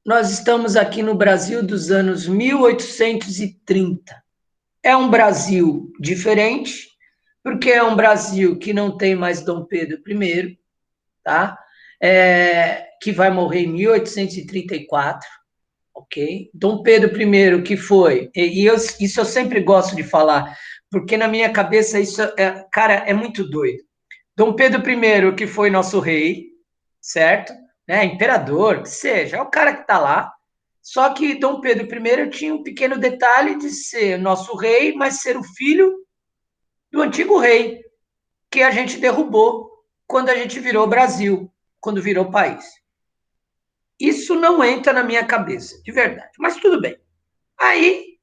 nós estamos aqui no Brasil dos anos 1830. É um Brasil diferente, porque é um Brasil que não tem mais Dom Pedro I, tá? Que vai morrer em 1834, ok? Dom Pedro I, que foi, isso eu sempre gosto de falar, porque na minha cabeça isso, cara, é muito doido. Dom Pedro I, que foi nosso rei, certo? Né? Imperador, que seja, é o cara que está lá. Só que Dom Pedro I tinha um pequeno detalhe de ser nosso rei, mas ser o filho do antigo rei, que a gente derrubou quando a gente virou Brasil, quando virou país. Isso não entra na minha cabeça, de verdade. Mas tudo bem. Aí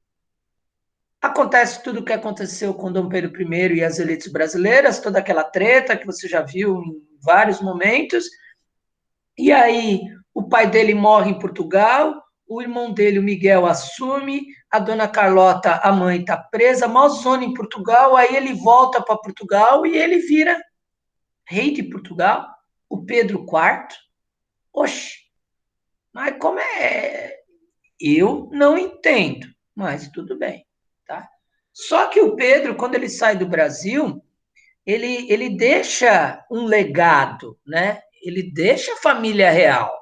acontece tudo o que aconteceu com Dom Pedro I e as elites brasileiras, toda aquela treta que você já viu em vários momentos. E aí o pai dele morre em Portugal, o irmão dele, o Miguel, assume, a dona Carlota, a mãe, está presa, maurzona em Portugal, aí ele volta para Portugal e ele vira rei de Portugal, o Pedro IV. Oxe, mas como é? Eu não entendo, mas tudo bem, tá? Só que o Pedro, quando ele sai do Brasil, ele deixa um legado, né? Ele deixa a família real,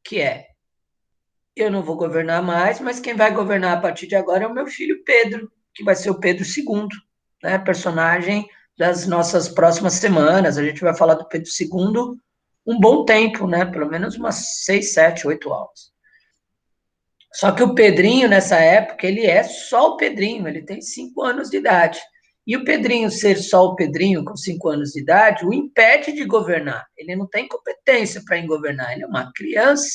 que é: eu não vou governar mais, mas quem vai governar a partir de agora é o meu filho Pedro, que vai ser o Pedro II, né? Personagem das nossas próximas semanas. A gente vai falar do Pedro II um bom tempo, né? Pelo menos umas 6, 7, 8 aulas. Só que o Pedrinho, nessa época, ele é só o Pedrinho, ele tem 5 anos de idade. E o Pedrinho ser só o Pedrinho com 5 anos de idade o impede de governar. Ele não tem competência para governar, ele é uma criança.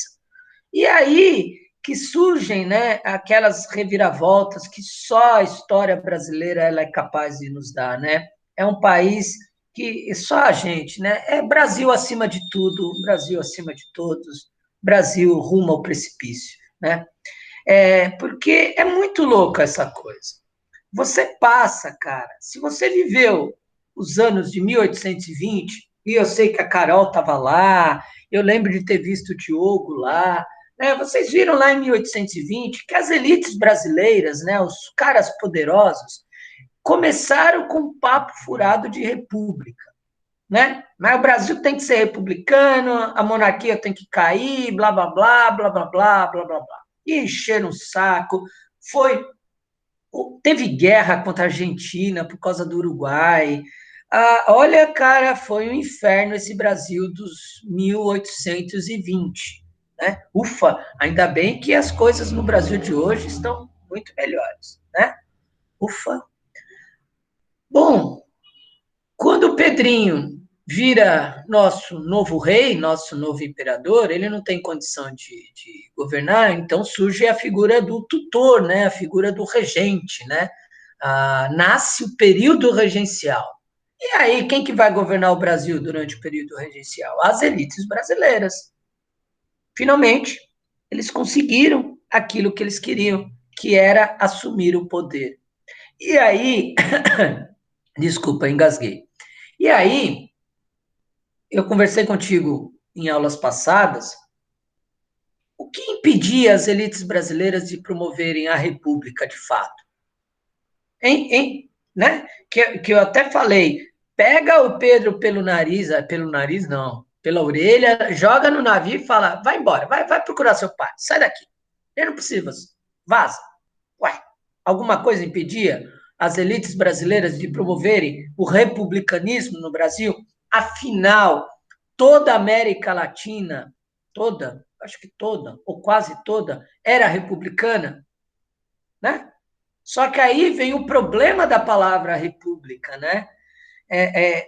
E aí que surgem, né, aquelas reviravoltas que só a história brasileira ela é capaz de nos dar, né? É um país que só a gente, né? É Brasil acima de tudo, Brasil acima de todos, Brasil rumo ao precipício, né? Porque é muito louco essa coisa. Você passa, cara, se você viveu os anos de 1820, e eu sei que a Carol estava lá, eu lembro de ter visto o Diogo lá, né? Vocês viram lá em 1820 que as elites brasileiras, né, os caras poderosos, começaram com um papo furado de república, né? Mas o Brasil tem que ser republicano, a monarquia tem que cair, blá, blá, blá, blá, blá, blá, blá, blá, blá. E encheram o saco, teve guerra contra a Argentina por causa do Uruguai. Olha, cara, foi um inferno esse Brasil dos 1820. Né? Ufa, ainda bem que as coisas no Brasil de hoje estão muito melhores. Né? Ufa. Bom, quando o Pedrinho vira nosso novo rei, nosso novo imperador, ele não tem condição de governar, então surge a figura do tutor, né? A figura do regente, né? Nasce o período regencial. E aí, quem que vai governar o Brasil durante o período regencial? As elites brasileiras. Finalmente, eles conseguiram aquilo que eles queriam, que era assumir o poder. E aí, desculpa, engasguei. E aí, eu conversei contigo em aulas passadas, o que impedia as elites brasileiras de promoverem a república de fato? Hein? Né? Que eu até falei, pega o Pedro pelo nariz não, pela orelha, joga no navio e fala, vai embora, vai procurar seu pai, sai daqui, ele não precisa, vaza. Ué, alguma coisa impedia as elites brasileiras de promoverem o republicanismo no Brasil? Afinal, toda a América Latina, toda, acho que toda, ou quase toda, era republicana, né? Só que aí vem o problema da palavra república, né? É, é,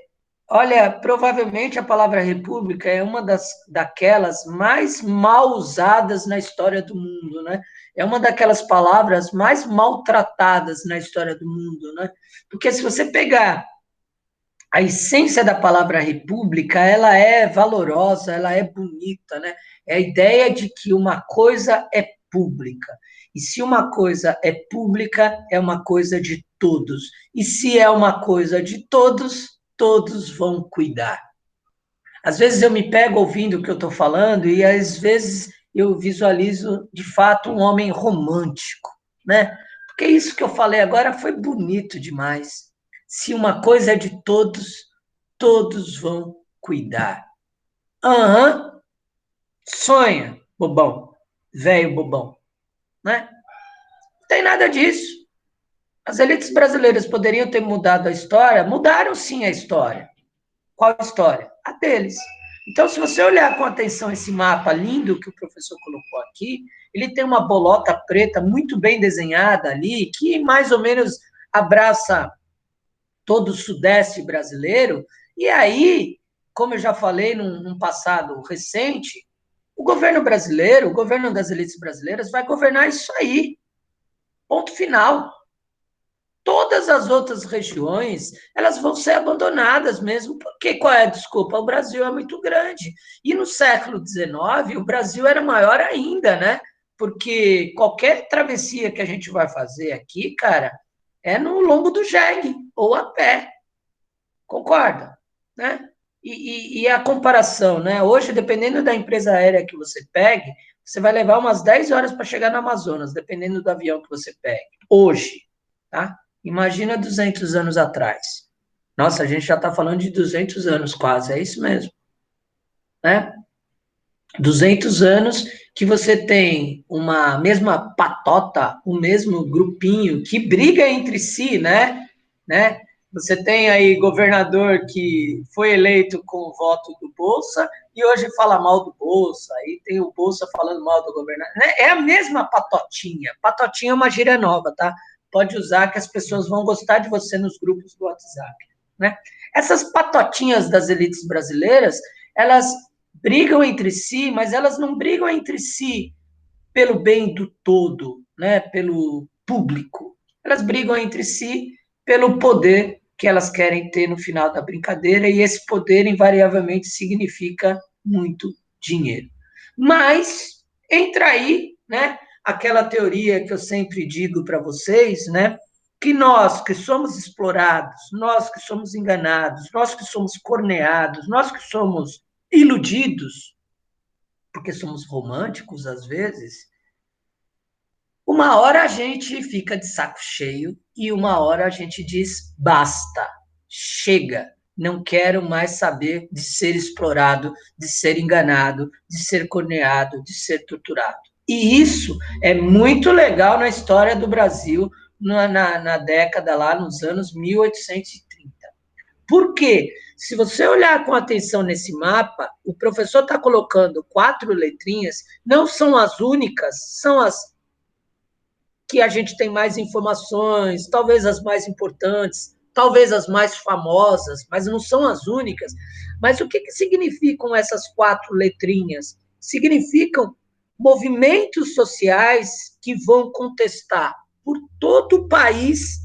olha, provavelmente a palavra república é uma daquelas mais mal usadas na história do mundo, né? É uma daquelas palavras mais maltratadas na história do mundo, né? Porque se você pegar a essência da palavra república, ela é valorosa, ela é bonita, né? É a ideia de que uma coisa é pública. E se uma coisa é pública, é uma coisa de todos. E se é uma coisa de todos, todos vão cuidar. Às vezes eu me pego ouvindo o que eu estou falando e às vezes eu visualizo, de fato, um homem romântico, né? Porque isso que eu falei agora foi bonito demais. Se uma coisa é de todos, todos vão cuidar. Aham, sonha, bobão, velho bobão, né? Não tem nada disso. As elites brasileiras poderiam ter mudado a história? Mudaram sim a história. Qual história? A deles. Então, se você olhar com atenção esse mapa lindo que o professor colocou aqui, ele tem uma bolota preta muito bem desenhada ali, que mais ou menos abraça todo o sudeste brasileiro. E aí, como eu já falei num passado recente, o governo brasileiro, o governo das elites brasileiras, vai governar isso aí. Ponto final. Todas as outras regiões, elas vão ser abandonadas mesmo, porque qual é a desculpa? O Brasil é muito grande. E no século XIX, o Brasil era maior ainda, né? Porque qualquer travessia que a gente vai fazer aqui, cara, é no lombo do jegue, ou a pé. Concorda? Né? E a comparação, né? Hoje, dependendo da empresa aérea que você pegue, você vai levar umas 10 horas para chegar no Amazonas, dependendo do avião que você pegue. Hoje, tá? Imagina 200 anos atrás. Nossa, a gente já está falando de 200 anos quase, é isso mesmo, né? 200 anos que você tem uma mesma patota, o mesmo grupinho que briga entre si, né? Você tem aí governador que foi eleito com o voto do Bolsa e hoje fala mal do Bolsa, aí tem o Bolsa falando mal do governador. Né? É a mesma patotinha. Patotinha é uma gíria nova, tá? Pode usar que as pessoas vão gostar de você nos grupos do WhatsApp, né? Essas patotinhas das elites brasileiras, elas brigam entre si, mas elas não brigam entre si pelo bem do todo, né? Pelo público. Elas brigam entre si pelo poder que elas querem ter no final da brincadeira, e esse poder invariavelmente significa muito dinheiro. Mas entra aí, né, aquela teoria que eu sempre digo para vocês, né, que nós que somos explorados, nós que somos enganados, nós que somos corneados, nós que somos iludidos, porque somos românticos às vezes, uma hora a gente fica de saco cheio e uma hora a gente diz basta, chega, não quero mais saber de ser explorado, de ser enganado, de ser corneado, de ser torturado. E isso é muito legal na história do Brasil na década lá nos anos 1830. Por quê? Se você olhar com atenção nesse mapa, o professor está colocando 4 letrinhas, não são as únicas, são as que a gente tem mais informações, talvez as mais importantes, talvez as mais famosas, mas não são as únicas. Mas o que, que significam essas 4 letrinhas? Significam movimentos sociais que vão contestar por todo o país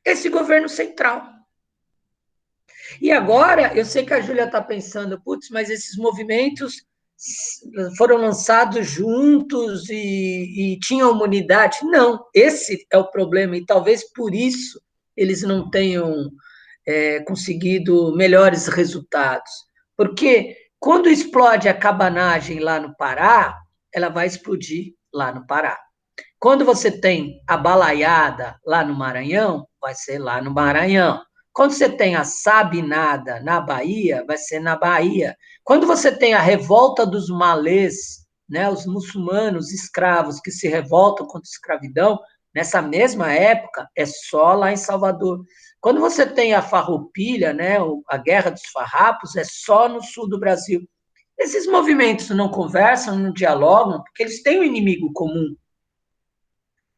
esse governo central. E agora, eu sei que a Júlia está pensando, putz, mas esses movimentos foram lançados juntos e tinham imunidade. Não, esse é o problema, e talvez por isso eles não tenham conseguido melhores resultados. Porque quando explode a cabanagem lá no Pará, ela vai explodir lá no Pará. Quando você tem a balaiada lá no Maranhão, vai ser lá no Maranhão. Quando você tem a sabinada na Bahia, vai ser na Bahia. Quando você tem a revolta dos malês, né, os muçulmanos escravos que se revoltam contra a escravidão, nessa mesma época, é só lá em Salvador. Quando você tem a farroupilha, né, a Guerra dos Farrapos, é só no sul do Brasil. Esses movimentos não conversam, não dialogam, porque eles têm um inimigo comum.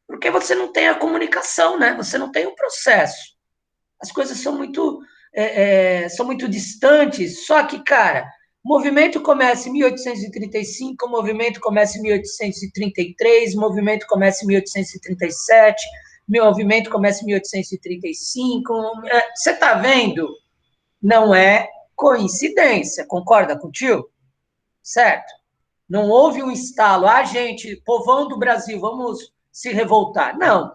Porque você não tem a comunicação, né? Você não tem o processo. As coisas são muito distantes. Só que, cara, o movimento começa em 1835, o movimento começa em 1833, o movimento começa em 1837, o movimento começa em 1835. Você está vendo? Não é coincidência. Concorda contigo? Certo? Não houve um estalo. Ah, gente, povão do Brasil, vamos se revoltar. Não.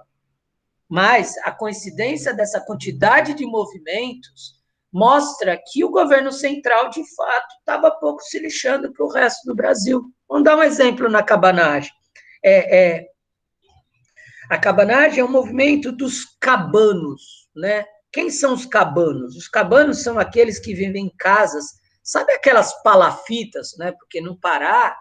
Mas a coincidência dessa quantidade de movimentos mostra que o governo central, de fato, estava pouco se lixando para o resto do Brasil. Vamos dar um exemplo na cabanagem. A cabanagem é um movimento dos cabanos, né? Quem são os cabanos? Os cabanos são aqueles que vivem em casas, sabe aquelas palafitas, né? Porque no Pará,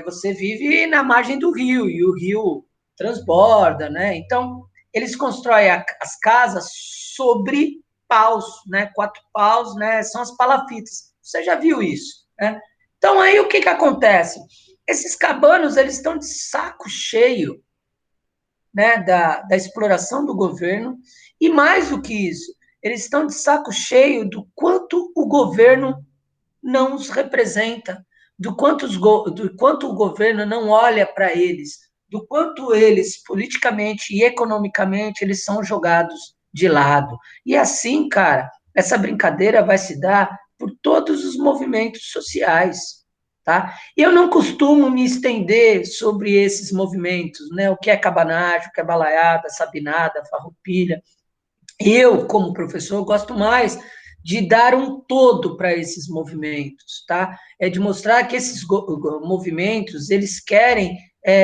você vive na margem do rio, e o rio transborda, né? Então, eles constroem as casas sobre paus, né? 4 paus, né? São as palafitas. Você já viu isso, né? Então, aí o que que acontece? Esses cabanos, eles estão de saco cheio, né, da exploração do governo, e mais do que isso, eles estão de saco cheio do quanto o governo não os representa, do quanto o governo não olha para eles, do quanto eles, politicamente e economicamente, eles são jogados de lado. E assim, cara, essa brincadeira vai se dar por todos os movimentos sociais. Tá? Eu não costumo me estender sobre esses movimentos, né? O que é cabanagem, o que é balaiada, sabinada, farroupilha. Eu, como professor, gosto mais de dar um todo para esses movimentos, tá? É de mostrar que esses movimentos, eles querem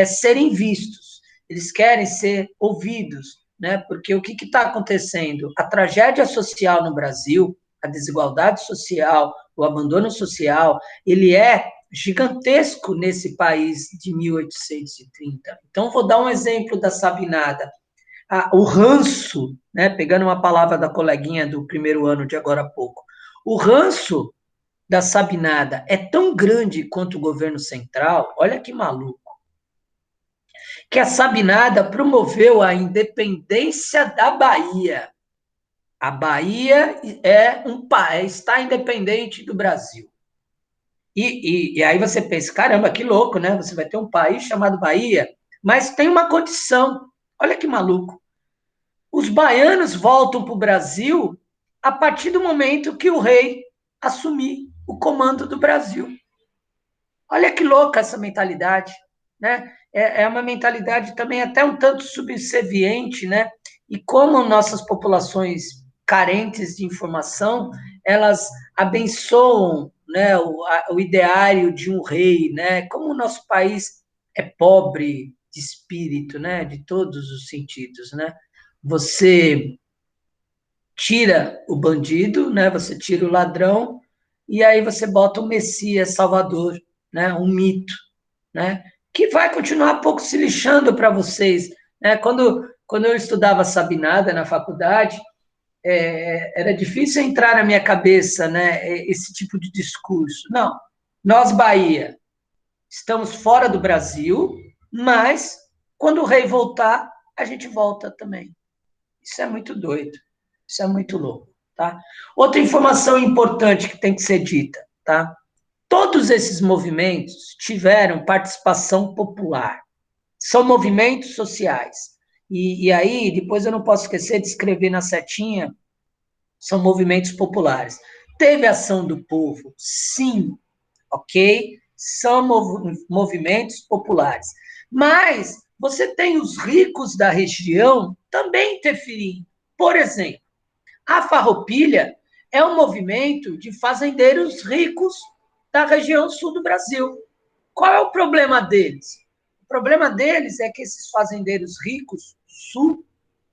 serem vistos, eles querem ser ouvidos, né? Porque o que está acontecendo? A tragédia social no Brasil, a desigualdade social, o abandono social, ele é gigantesco nesse país de 1830. Então, vou dar um exemplo da Sabinada. O ranço, né, pegando uma palavra da coleguinha do primeiro ano de agora há pouco, o ranço da Sabinada é tão grande quanto o governo central, olha que maluco, que a Sabinada promoveu a independência da Bahia. A Bahia está independente do Brasil. E aí você pensa, caramba, que louco, né? Você vai ter um país chamado Bahia, mas tem uma condição. Olha que maluco. Os baianos voltam para o Brasil a partir do momento que o rei assumir o comando do Brasil. Olha que louca essa mentalidade, né? É uma mentalidade também até um tanto subserviente, né? E como nossas populações carentes de informação, elas abençoam, né, o ideário de um rei, né? Como o nosso país é pobre de espírito, né? De todos os sentidos, né? Você tira o bandido, né? Você tira o ladrão e aí você bota o Messias Salvador, né? Um mito, né? Que vai continuar pouco se lixando para vocês, né? Quando eu estudava Sabinada na faculdade, era difícil entrar na minha cabeça, né? Esse tipo de discurso. Não, nós Bahia estamos fora do Brasil, mas quando o rei voltar, a gente volta também. Isso é muito doido. Isso é muito louco, tá? Outra informação importante que tem que ser dita, tá? Todos esses movimentos tiveram participação popular. São movimentos sociais. E aí, depois eu não posso esquecer de escrever na setinha, são movimentos populares. Teve ação do povo? Sim, ok? São movimentos populares. Mas você tem os ricos da região também interferindo. Por exemplo, a Farroupilha é um movimento de fazendeiros ricos da região sul do Brasil. Qual é o problema deles? O problema deles é que esses fazendeiros ricos sul,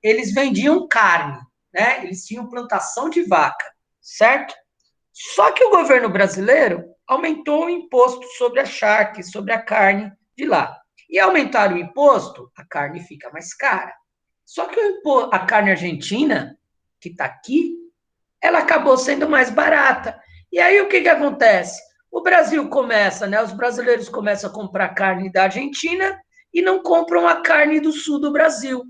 eles vendiam carne, né? Eles tinham plantação de vaca, certo? Só que o governo brasileiro aumentou o imposto sobre a charque, sobre a carne de lá. E aumentar o imposto, a carne fica mais cara. Só que a carne argentina, que está aqui, ela acabou sendo mais barata. E aí o que, que acontece? O Brasil começa, né? Os brasileiros começam a comprar carne da Argentina e não compram a carne do sul do Brasil.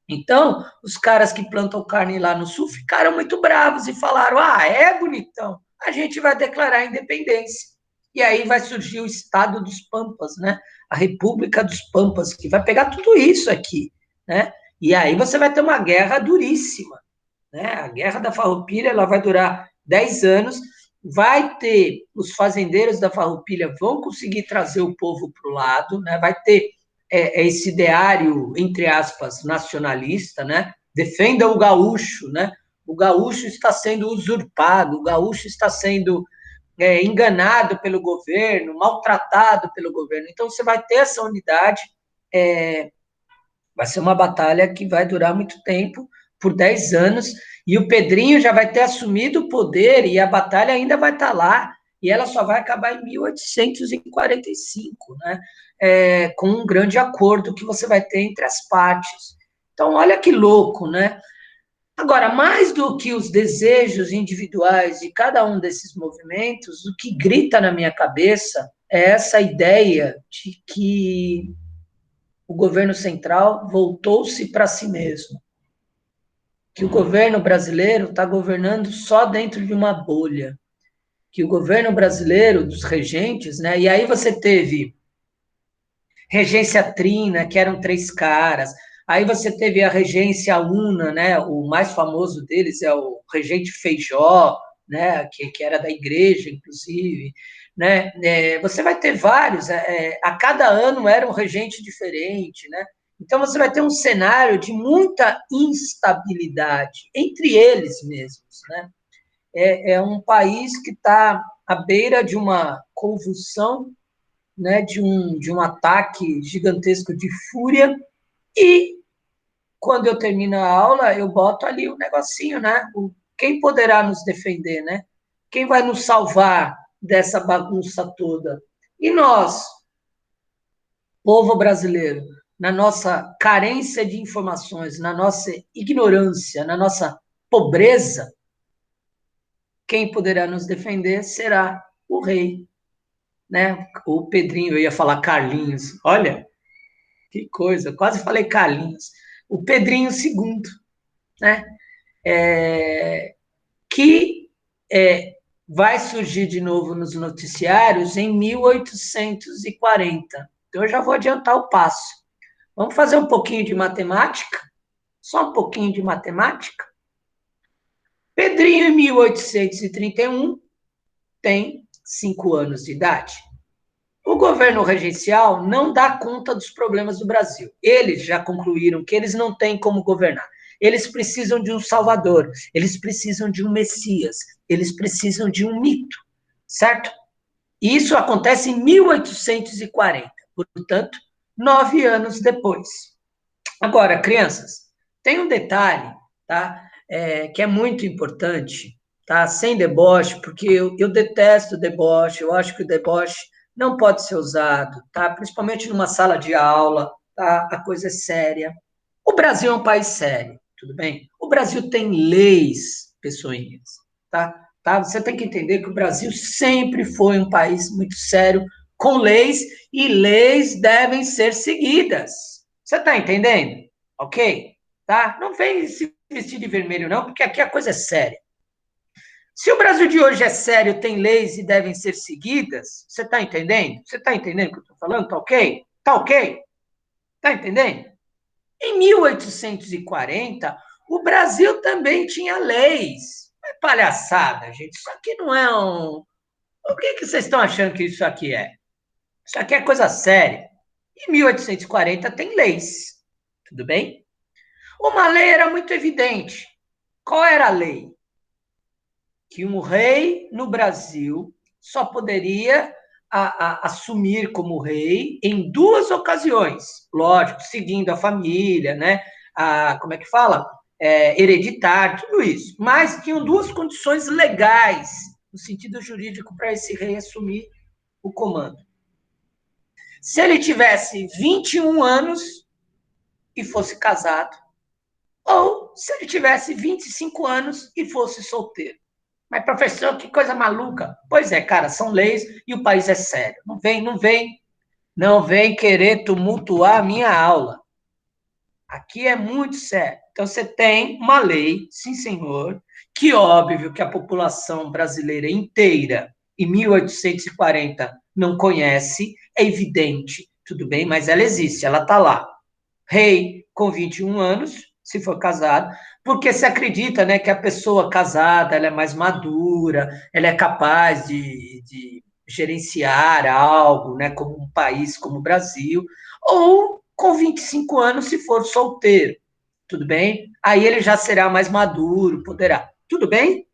Então, os caras que plantam carne lá no sul ficaram muito bravos e falaram: ah, é bonitão, a gente vai declarar a independência. E aí vai surgir o Estado dos Pampas, né? A República dos Pampas, que vai pegar tudo isso aqui, né? E aí você vai ter uma guerra duríssima, né? A Guerra da Farroupilha ela vai durar 10 anos, vai ter os fazendeiros da Farroupilha vão conseguir trazer o povo para o lado, né? Vai ter esse ideário, entre aspas, nacionalista, né? Defenda o gaúcho, né? O gaúcho está sendo usurpado, o gaúcho está sendo enganado pelo governo, maltratado pelo governo. Então, você vai ter essa unidade, vai ser uma batalha que vai durar muito tempo, por 10 anos, e o Pedrinho já vai ter assumido o poder, e a batalha ainda vai estar lá, e ela só vai acabar em 1845, né? Com um grande acordo que você vai ter entre as partes. Então, olha que louco, né? Agora, mais do que os desejos individuais de cada um desses movimentos, o que grita na minha cabeça é essa ideia de que o governo central voltou-se para si mesmo, que o governo brasileiro está governando só dentro de uma bolha, que o governo brasileiro, dos regentes, né? E aí você teve regência trina, que eram 3 caras. Aí você teve a regência una, né? O mais famoso deles é o regente Feijó, né? Que era da igreja, inclusive. Né? Você vai ter vários, a cada ano era um regente diferente, né? Então você vai ter um cenário de muita instabilidade entre eles mesmos, né? É um país que está à beira de uma convulsão, né, de um ataque gigantesco de fúria, e quando eu termino a aula, eu boto ali o negocinho, né? Quem poderá nos defender, né? Quem vai nos salvar dessa bagunça toda? E nós, povo brasileiro, na nossa carência de informações, na nossa ignorância, na nossa pobreza, quem poderá nos defender será o rei, né? O Pedrinho, eu ia falar Carlinhos. Olha, que coisa, quase falei Carlinhos. O Pedrinho II, né? Que vai surgir de novo nos noticiários em 1840. Então, eu já vou adiantar o passo. Vamos fazer um pouquinho de matemática? Só um pouquinho de matemática? Pedrinho, em 1831, tem 5 anos de idade. O governo regencial não dá conta dos problemas do Brasil. Eles já concluíram que eles não têm como governar. Eles precisam de um salvador, eles precisam de um messias, eles precisam de um mito, certo? E isso acontece em 1840, portanto, 9 anos depois. Agora, crianças, tem um detalhe, tá? Que é muito importante, tá? Sem deboche, porque eu detesto deboche, eu acho que o deboche não pode ser usado, tá? Principalmente numa sala de aula, tá? A coisa é séria. O Brasil é um país sério, tudo bem? O Brasil tem leis, pessoinhas, tá? Você tem que entender que o Brasil sempre foi um país muito sério, com leis, e leis devem ser seguidas. Você está entendendo? Ok? Tá? Não vem se vestir de vermelho, não, porque aqui a coisa é séria. Se o Brasil de hoje é sério, tem leis e devem ser seguidas, você está entendendo? Você está entendendo o que eu estou falando? Tá ok? Tá ok? Tá entendendo? Em 1840, o Brasil também tinha leis. É palhaçada, gente. Isso aqui não é um. O que vocês estão achando que isso aqui é? Isso aqui é coisa séria. Em 1840 tem leis. Tudo bem? Uma lei era muito evidente. Qual era a lei? Que um rei no Brasil só poderia assumir como rei em 2 ocasiões. Lógico, seguindo a família, né? Como é que fala? Hereditário, tudo isso. Mas tinham 2 condições legais, no sentido jurídico, para esse rei assumir o comando. Se ele tivesse 21 anos e fosse casado, ou se ele tivesse 25 anos e fosse solteiro. Mas, professor, que coisa maluca. Pois é, cara, são leis e o país é sério. Não vem querer tumultuar a minha aula. Aqui é muito sério. Então, você tem uma lei, sim, senhor, que óbvio que a população brasileira inteira, em 1840, não conhece, é evidente, tudo bem, mas ela existe, ela está lá. Rei com 21 anos, se for casado, porque se acredita, né, que a pessoa casada ela é mais madura, ela é capaz de gerenciar algo, né, como um país como o Brasil, ou com 25 anos se for solteiro, tudo bem? Aí ele já será mais maduro, poderá. Tudo bem?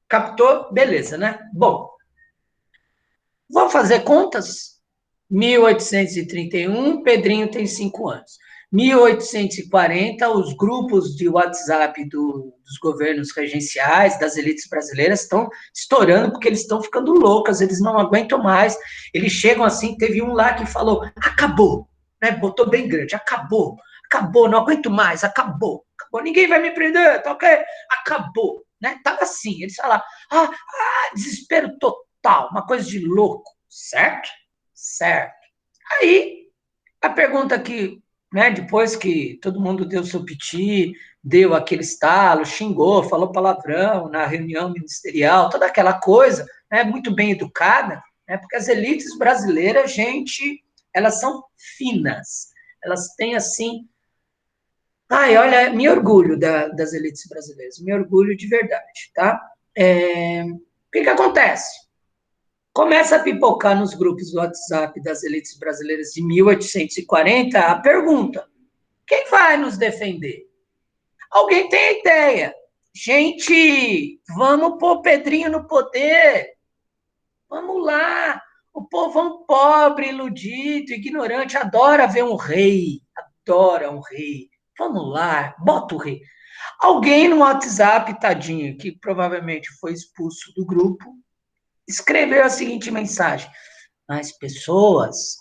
Captou? Beleza, né? Bom, Vamos fazer contas? 1831, Pedrinho tem 5 anos. 1840, os grupos de WhatsApp dos governos regenciais, das elites brasileiras, estão estourando porque eles estão ficando loucas, eles não aguentam mais. Eles chegam assim, teve um lá que falou, acabou, né? Botou bem grande, acabou, acabou, não aguento mais, acabou, acabou, ninguém vai me prender, tá ok? Acabou, né? Tava assim, eles falaram, desespero total, uma coisa de louco, certo? Certo. Aí, a pergunta que, né, depois que todo mundo deu seu piti, deu aquele estalo, xingou, falou palavrão na reunião ministerial, toda aquela coisa, né, muito bem educada, né, porque as elites brasileiras, gente, elas são finas, elas têm, assim... Ai, olha, me orgulho das elites brasileiras, me orgulho de verdade, tá? O que acontece? Começa a pipocar nos grupos do WhatsApp das elites brasileiras de 1840 a pergunta: quem vai nos defender? Alguém tem a ideia. Gente, vamos pôr Pedrinho no poder. Vamos lá. O povão pobre, iludido, ignorante, adora ver um rei. Adora um rei. Vamos lá, bota o rei. Alguém no WhatsApp, tadinho, que provavelmente foi expulso do grupo, escreveu a seguinte mensagem: as pessoas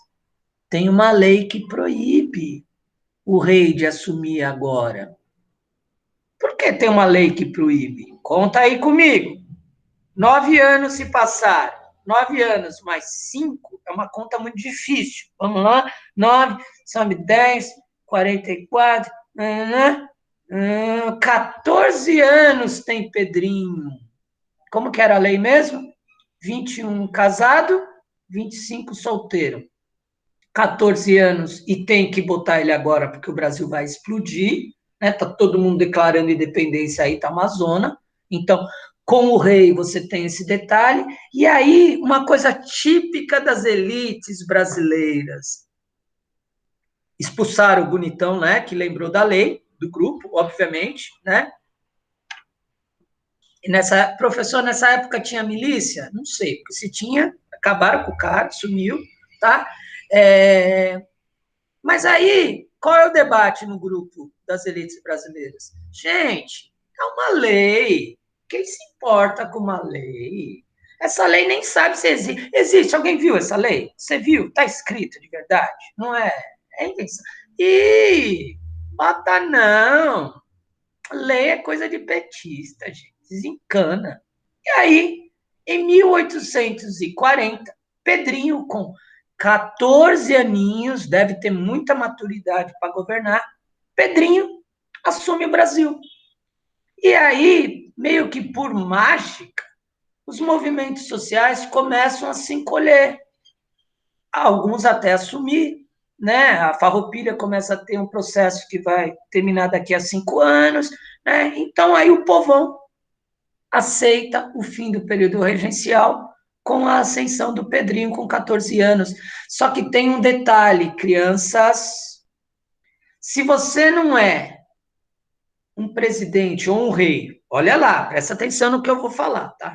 têm uma lei que proíbe o rei de assumir agora. Por que tem uma lei que proíbe? Conta aí comigo. 9 anos se passaram. 9 anos mais 5 é uma conta muito difícil. Vamos lá? 9, sobe 10, 44, 14 anos tem Pedrinho. Como que era a lei mesmo? 21 casado, 25 solteiro. 14 anos e tem que botar ele agora porque o Brasil vai explodir, né? Tá todo mundo declarando independência aí da Amazônia. Então, com o rei você tem esse detalhe. E aí, uma coisa típica das elites brasileiras. Expulsaram o bonitão, né? Que lembrou da lei, do grupo, obviamente, né? E professor, nessa época tinha milícia? Não sei, porque se tinha, acabaram com o cara, sumiu, tá? Mas aí, qual é o debate no grupo das elites brasileiras? Gente, é uma lei. Quem se importa com uma lei? Essa lei nem sabe se existe. Existe? Alguém viu essa lei? Você viu? Está escrito de verdade? Não é? É invenção. Ih, bota não. Lei é coisa de petista, gente. Desencana. E aí, em 1840, Pedrinho, com 14 aninhos, deve ter muita maturidade para governar, Pedrinho assume o Brasil. E aí, meio que por mágica, os movimentos sociais começam a se encolher. Alguns até assumir, né? A Farroupilha começa a ter um processo que vai terminar daqui a 5 anos, né? Então aí o povão aceita o fim do período regencial com a ascensão do Pedrinho com 14 anos. Só que tem um detalhe, crianças, se você não é um presidente ou um rei, olha lá, presta atenção no que eu vou falar, tá?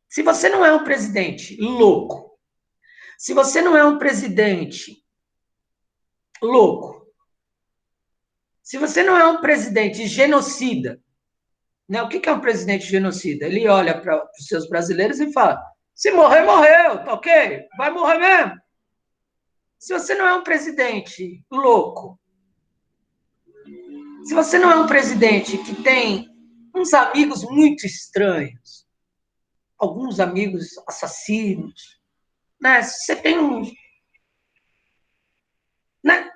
Se você não é um presidente louco, se você não é um presidente louco, se você não é um presidente genocida, né? O que é um presidente genocida? Ele olha para os seus brasileiros e fala: se morrer, morreu, tá ok? Vai morrer mesmo. Se você não é um presidente louco, se você não é um presidente que tem uns amigos muito estranhos, alguns amigos assassinos, né? Você tem um, né?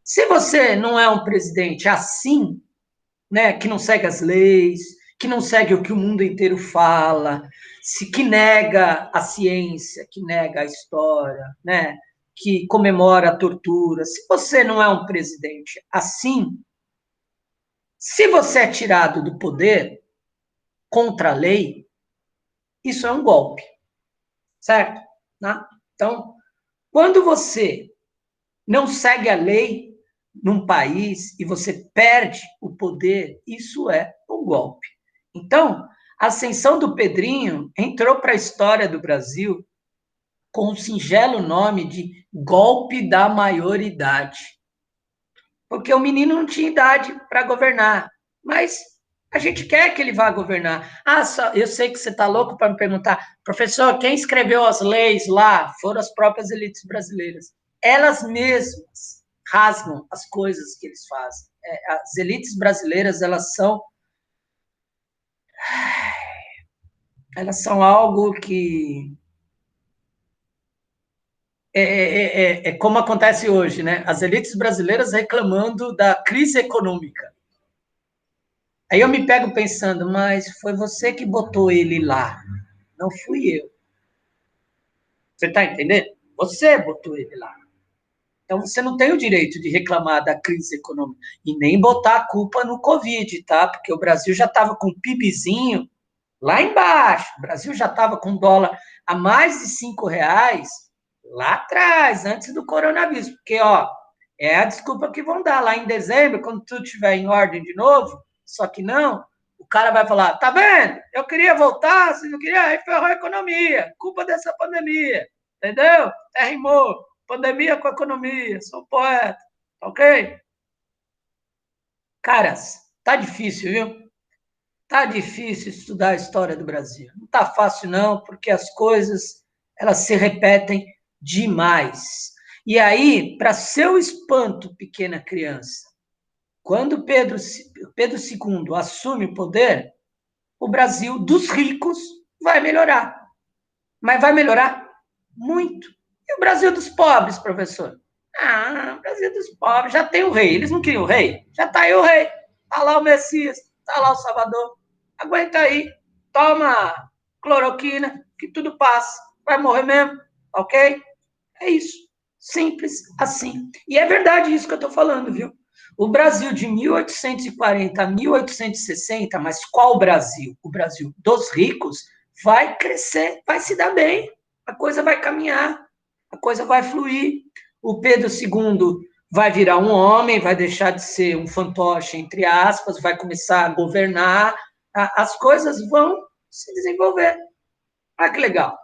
Se você não é um presidente assim, né, que não segue as leis, que não segue o que o mundo inteiro fala, que nega a ciência, que nega a história, né, que comemora a tortura, se você não é um presidente assim, se você é tirado do poder contra a lei, isso é um golpe, certo? Né? Então, quando você não segue a lei num país e você perde o poder, isso é um golpe. Então, A ascensão do Pedrinho entrou para a história do Brasil com o singelo nome de golpe da maioridade. Porque o menino não tinha idade para governar, mas a gente quer que ele vá governar. Ah, eu sei que você está louco para me perguntar, professor, quem escreveu as leis lá foram as próprias elites brasileiras. Elas mesmas rasgam as coisas que eles fazem. As elites brasileiras, elas são algo que é como acontece hoje, né? As elites brasileiras reclamando da crise econômica. Aí eu me pego pensando, mas foi você que botou ele lá, não fui eu. Você está entendendo? Você botou ele lá. Então você não tem o direito de reclamar da crise econômica e nem botar a culpa no Covid, tá? Porque o Brasil já estava com o PIBzinho lá embaixo. O Brasil já estava com dólar a mais de R$ 5 lá atrás, antes do coronavírus. Porque, ó, é a desculpa que vão dar lá em dezembro, quando tudo estiver em ordem de novo, só que não, o cara vai falar, tá vendo? Eu queria voltar, vocês não queriam, aí ferrou a economia, culpa dessa pandemia, entendeu? É, rimou, pandemia com economia, sou poeta, ok? Caras, tá difícil, viu? Tá difícil estudar a história do Brasil. Não tá fácil, não, porque as coisas elas se repetem demais. E aí, para seu espanto, pequena criança, quando Pedro II assume o poder, o Brasil dos ricos vai melhorar. Mas vai melhorar muito. E o Brasil dos pobres, professor? Ah, o Brasil dos pobres já tem o rei. Eles não queriam o rei? Já está aí o rei. Está lá o Messias, está lá o Salvador. Aguenta aí, toma cloroquina, que tudo passa. Vai morrer mesmo, ok? É isso. Simples assim. E é verdade isso que eu estou falando, viu? O Brasil de 1840 a 1860, mas qual Brasil? O Brasil dos ricos vai crescer, vai se dar bem, a coisa vai caminhar, a coisa vai fluir. O Pedro II vai virar um homem, vai deixar de ser um fantoche, entre aspas, vai começar a governar, as coisas vão se desenvolver. Ah, que legal.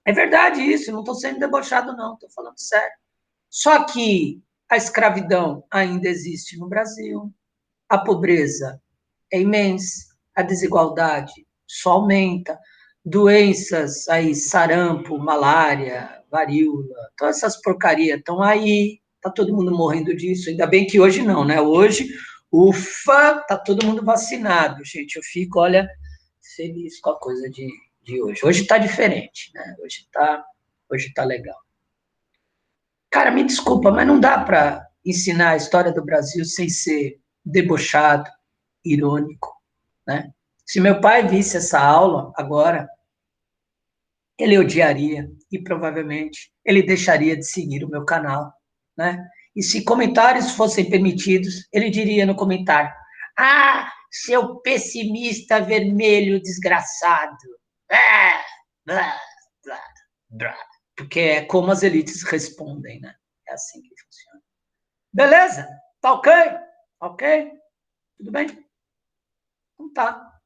É verdade isso, não estou sendo debochado, não, estou falando sério. Só que a escravidão ainda existe no Brasil, a pobreza é imensa, a desigualdade só aumenta, doenças aí, sarampo, malária, varíola, todas essas porcarias estão aí, tá todo mundo morrendo disso, ainda bem que hoje não, né? Hoje, ufa, tá todo mundo vacinado, gente, eu fico, olha, feliz com a coisa de hoje. Hoje tá diferente, né? Hoje tá legal. Cara, me desculpa, mas não dá para ensinar a história do Brasil sem ser debochado, irônico, né? Se meu pai visse essa aula agora, ele odiaria e provavelmente ele deixaria de seguir o meu canal, né? E se comentários fossem permitidos, ele diria no comentário: "Ah, seu pessimista vermelho desgraçado". Ah, blá, blá, blá. Porque é como as elites respondem, né? É assim que funciona. Beleza? Tá ok? Ok? Tudo bem? Então tá.